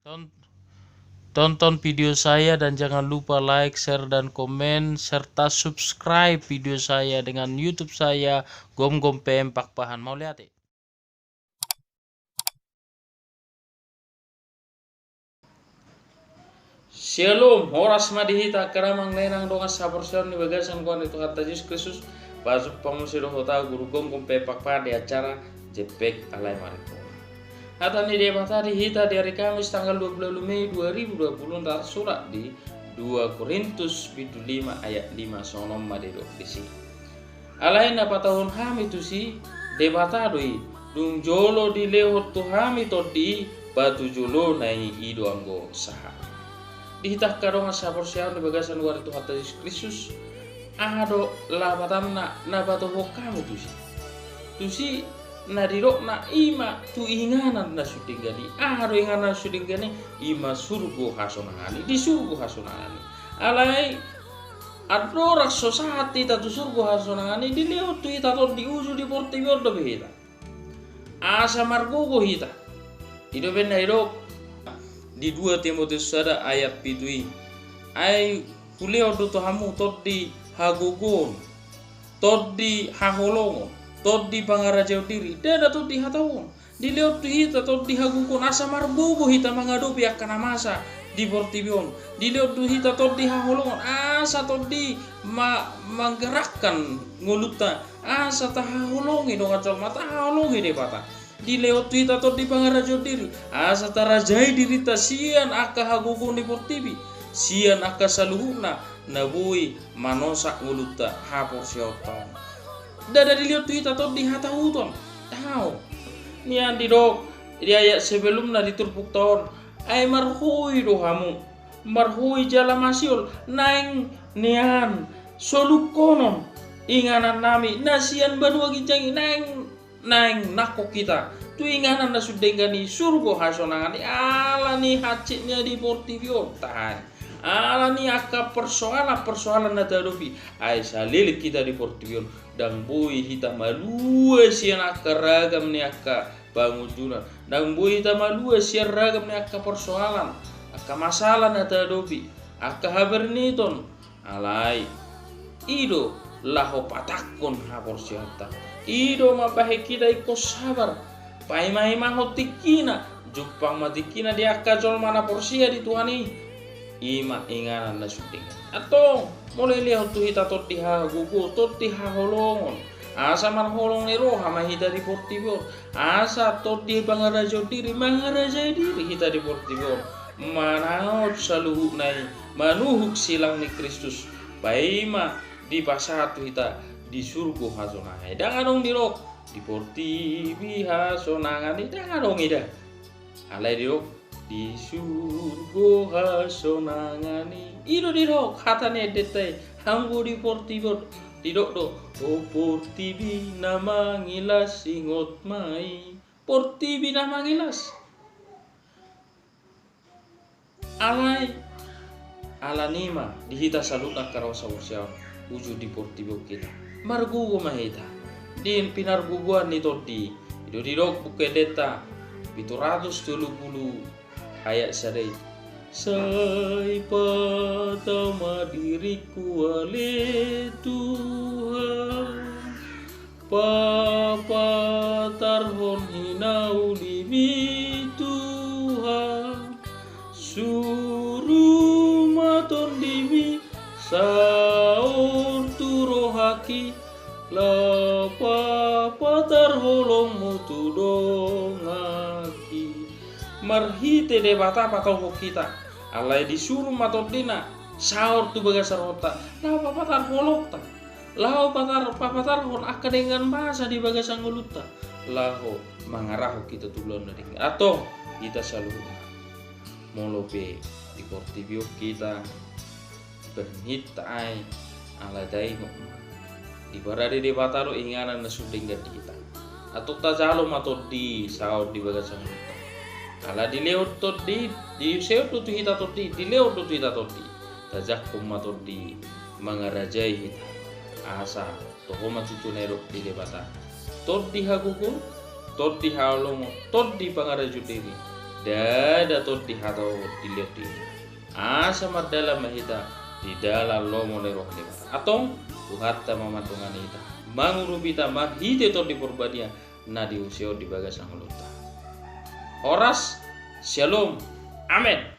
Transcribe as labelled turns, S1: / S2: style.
S1: Ton- Tonton video saya dan jangan lupa like, share, dan komen, serta subscribe video saya dengan YouTube saya, Gom PM Pakpahan. Mau lihat ya? Shalom, horas madihita karamang nenang donga sabor sion ni bagasan kuan itu kata Yesus Kristus pasuk pamusiro hota guru Gom PM Pakpahan di acara Jepek Alai Mariko. Hata ni dia matahari hita di hari Kamis tanggal 20 Mei 2020 ntar surat di 2 Korintus 5 ayat 5 sonom madero di sini. Alain apa tahun hami tu si debata doi dung jolo di lewat tu hami todi batu jolo nai ido anggo saha. Dihitah karong sabor siang di bagasan luar itu hata Yesus Kristus ado labatan na batu hokami tu si. Tu si nadirok na ima tu inganan na sutinggani aro inganan sutinggani ima surgo hasonangani di surgo hasonangani alai adorak sosati tatu surgo hasonangani di leo tu ita to di uju di porti bordo behita asa margogo hita ido benda irok di 2 Timotius ada ayat pitui ai kuleo do to hamu tot di hagogon tot di haholongo tot di pangarajaw diri dada tot di hatawon di leot tu hita tot di hagukon asa marbubo hita mangadopi akan masa di portibion di leot tu hita tot di haholongon asa tot di menggerakkan nguluta asa tahaholongi dong acol mata haholongi de bata di leot tu hita tot di pangarajaw diri asa tarajai diri tasian aka hagukon di portibi sian aka saluhuna nabui manosak nguluta hapor siotan dada dilihat tuh atau di hata huton tahu nian di dok di ayat sebelumnya diturpuk tahun ay marhui dohamu marhui jala masyul naing nian solukonon inganan nami nasian badua gijangi naing nako kita tu inganan na sudengani surgo hasonangani ala ni hacitnya di portivio tahan ala ni aka persoalan na tadopi ay salil kita di portivio dan boy hita malua sian aka ragam ni aka bangunan dan boy hita malua sian ragam ni aka persoalan aka masalah na tadopi aka haberniton alai ido laho patakon hapor siata ido mabahe kita iko sabar paimai mahotikina jupang matikina di aka jol mana porsia di tuhani ima inganan na sutingan atau mulai lihat tu hita tot diha gugu tot diha holongon asa marholong nero hama hita di portibor asa tot di bangarajo diri mangaraja diri hita di portibor manaot saluhuk nai manuhuk silang ni Kristus baima di pasatu hita di surgo hasonangai danganong dirok di portibi hasonangani danganong ida alai dirok di surgo hasonangani ido dirok hatane dete hanggo di portibor didok do o portibi nama ngilas ingot mai portibi nama ngilas alai alanima dihita saluta karosa ursiaw uju di portibo kita margugo mahita din pinarguguan ni todi ido dirok buke deta 770 ayat sadai sai patama diriku ale Tuhan papa tarhon hinau limi Tuhan suruh maton dimi saur turohaki la papa tarholong mutu dongaki marhite de bata patau kita alai disuruh matot dina saur tu bagasar rota lau papatar holokta lau papatar hon akka dengan bahasa di bagasan nguluta lau mangaraho kita tulon dari atau kita selalu molope di portibio kita bernitai ala dai di barade de bataro inganan na suding kita atau tajalo matot di saur di bagasan nguluta ala di leot tot di seot tu hita tot di leot tu hita tot di tajak kumma tot di mangarajai hita asa to homa cucu nerok di debata tot di hagugun tot di halongo tot di pangaraju diri dada tot di hatau dilihat di asa dalam mahita di dalam lomo le roh lewat atong tuhatta mamatungan ita mangurubita mahite tot di purbadia na di usio di bagasang luta. Horas, shalom, amen.